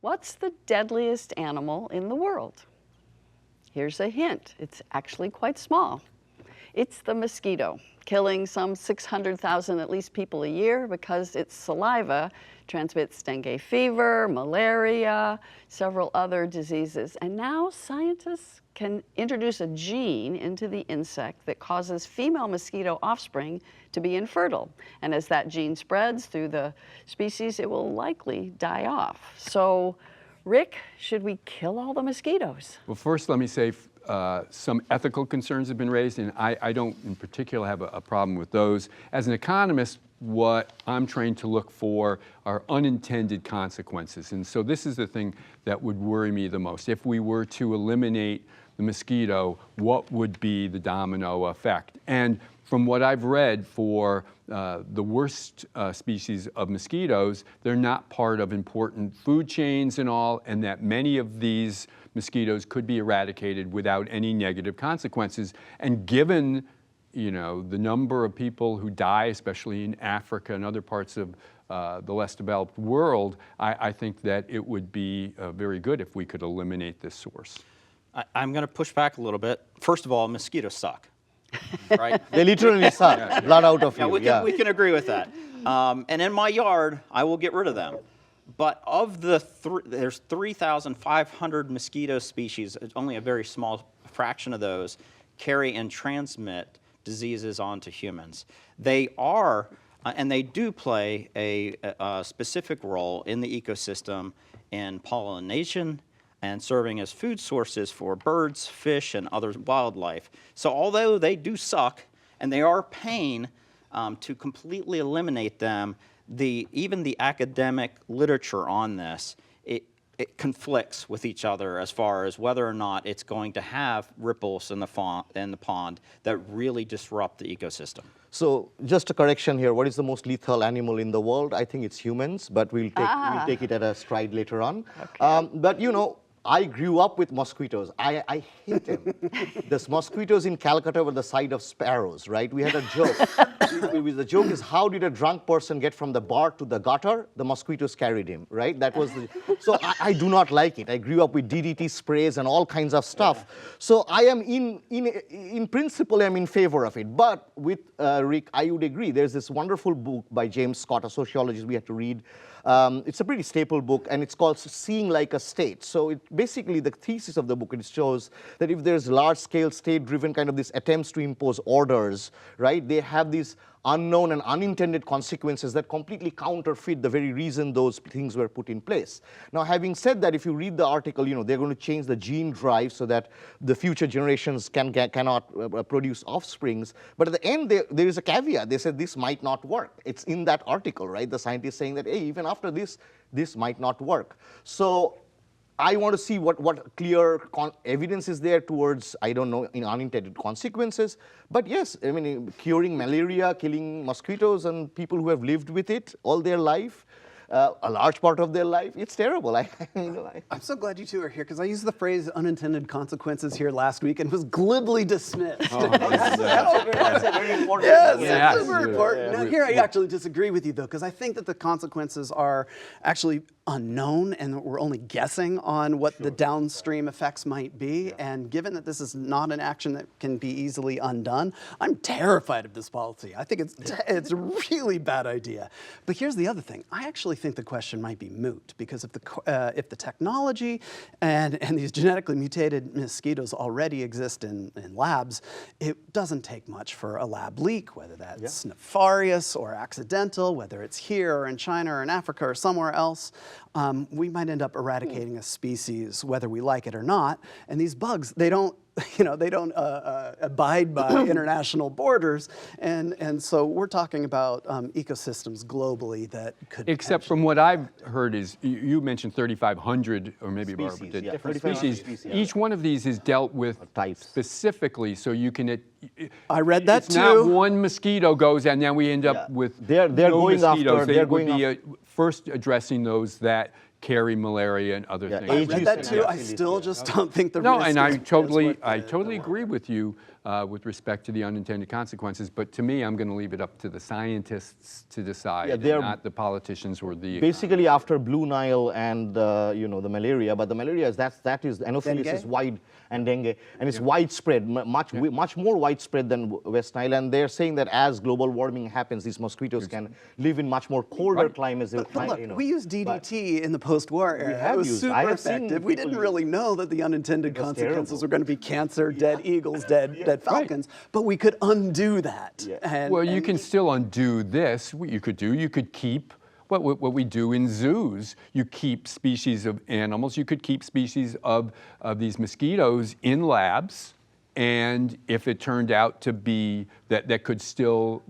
What's the deadliest animal in the world? Here's a hint. It's actually quite small. It's the mosquito, killing some 600,000 at least people a year because its saliva transmits dengue fever, malaria, several other diseases. And now scientists can introduce a gene into the insect that causes female mosquito offspring to be infertile. And as that gene spreads through the species, it will likely die off. So, Rick, should we kill all the mosquitoes? Well, first let me say some ethical concerns have been raised, and I don't in particular have a problem with those. As an economist, what I'm trained to look for are unintended consequences. And so this is the thing that would worry me the most. If we were to eliminate the mosquito, what would be the domino effect? And from what I've read for the worst species of mosquitoes, they're not part of important food chains and all, and that many of these mosquitoes could be eradicated without any negative consequences. And given, you know, the number of people who die, especially in Africa and other parts of the less developed world, I think that it would be very good if we could eliminate this source. I'm going to push back a little bit. First of all, mosquitoes suck. Right? They literally suck blood out of you. We can agree with that. And in my yard, I will get rid of them. But of the there's 3,500 mosquito species, only a very small fraction of those carry and transmit diseases onto humans. They are, and they do play a specific role in the ecosystem in pollination and serving as food sources for birds, fish, and other wildlife. So although they do suck, and they are pain, to completely eliminate them, even the academic literature on this, it conflicts with each other as far as whether or not it's going to have ripples in the pond that really disrupt the ecosystem. So just a correction here, what is the most lethal animal in the world? I think it's humans, but we'll take it at a stride later on. Okay. But you know, I grew up with mosquitoes. I hate them. These mosquitoes in Calcutta were the size of sparrows, right? We had a joke. The joke is, how did a drunk person get from the bar to the gutter? The mosquitoes carried him, right? That was the. So I do not like it. I grew up with DDT sprays and all kinds of stuff. So I am in principle, I'm in favor of it. But with Rick, I would agree. There's this wonderful book by James Scott, a sociologist we had to read. It's a pretty staple book, and it's called Seeing Like a State. So basically the thesis of the book, it shows that if there's large-scale state-driven kind of these attempts to impose orders, right, they have these unknown and unintended consequences that completely counterfeit the very reason those things were put in place. Now, having said that, if you read the article, you know, they're going to change the gene drive so that the future generations cannot produce offsprings. But at the end, there is a caveat. They said this might not work. It's in that article, right? The scientists saying that, hey, even after this might not work. So I want to see what clear evidence is there towards, I don't know, unintended consequences. But yes, I mean, curing malaria, killing mosquitoes, and people who have lived with it all their life, a large part of their life, it's terrible. I'm so glad you two are here, because I used the phrase unintended consequences here last week and was glibly dismissed. Oh, that's very important. Yes, it's super important. Now here I actually disagree with you, though, because I think that the consequences are actually unknown, and we're only guessing on what the downstream effects might be. And given that this is not an action that can be easily undone, I'm terrified of this policy. I think it's a really bad idea. But here's the other thing. I actually think the question might be moot, because if the technology and these genetically mutated mosquitoes already exist in labs, it doesn't take much for a lab leak, whether that's nefarious or accidental, whether it's here or in China or in Africa or somewhere else. We might end up eradicating a species, whether we like it or not. And these bugs, they don't abide by international borders. And so we're talking about ecosystems globally that could. Except from what I've heard is, you mentioned 3,500 or maybe species, Barbara did. different Species. Each one of these is dealt with specifically, so you can. I read that it's too. Not one mosquito goes and then we end up with they're no going mosquitoes. after. They would be first addressing those that carry malaria and other Yeah, things. I age read use that and too. I activity, still yeah. just don't think the No, risk and is I worth the- totally agree with you with respect to the unintended consequences. But to me, I'm going to leave it up to the scientists to decide, Yeah, and they're not the politicians or the. Basically, after Blue Nile and the malaria, but the malaria is that is Anopheles Dengue? is wide and dengue, and it's widespread, much more widespread than West Nile. And they're saying that as global warming happens, these mosquitoes can live in much more colder climates. But look, we used DDT in the post-war era. have It was used- super I have seen effective. We people didn't use really know that the unintended was consequences terrible. were going to be cancer, dead eagles, dead falcons. But we could undo that. And, Well, you and can still undo this. What you could keep what we do in zoos. You keep species of animals. You could keep species of these mosquitoes in labs. And if it turned out to be that could still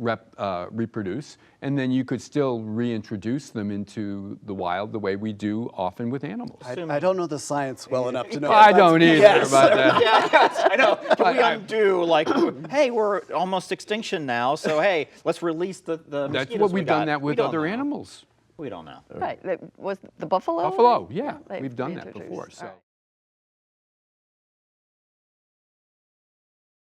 reproduce, and then you could still reintroduce them into the wild the way we do often with animals. I don't know the science well enough to know. I if that's- don't either Yes. about that. Yes, I know. Can we undo, like, hey, we're almost extinction now, so hey, let's release the That's mosquitoes what we we've done got. that We with don't other know. animals. We don't know. Right. Was the buffalo? Buffalo, yeah, they we've done that reintroduced. before. All So. right.